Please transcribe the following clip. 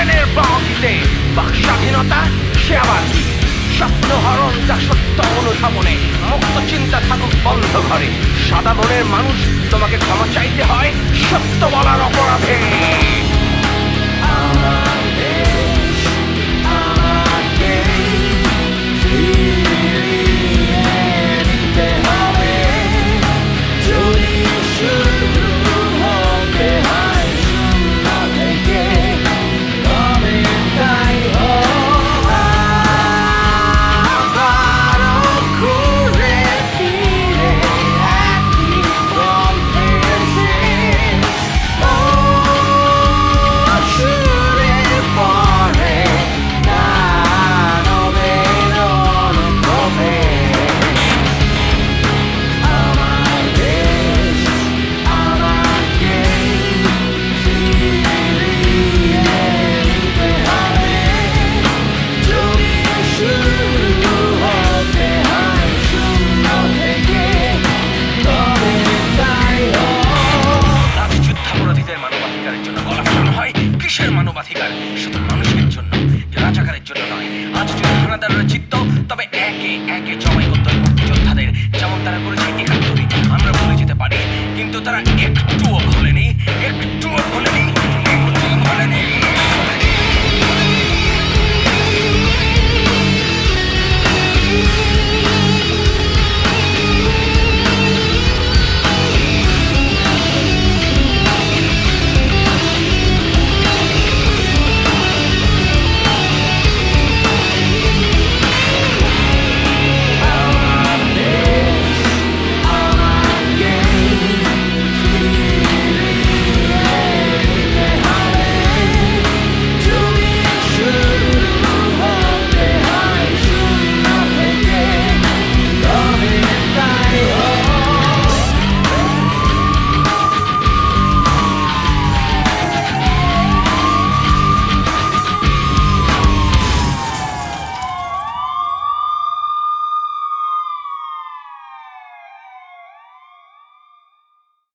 ট্রেনের বাঁকিতে বাক স্বাধীনতা সে আবার কি? স্বপ্ন হরণ যা সত্য অনুধাবনে, মুক্ত চিন্তা থাকুক বন্ধ ঘরে। সাদা মনের মানুষ তোমাকে ক্ষমা চাইতে হয় সত্য বলার অপরাধে। কিসের মানবাধিকার? শুধু মানুষের জন্য, রাজাকারের জন্য নয়। আজ যদি হানাদাররা জিতত, তবে একে একে জমাই করত মুক্তিযোদ্ধাদের, যেমন তারা করেছে ৭১। আমরা ভুলে যেতে পারি, কিন্তু তারা একটুও ভোলেনি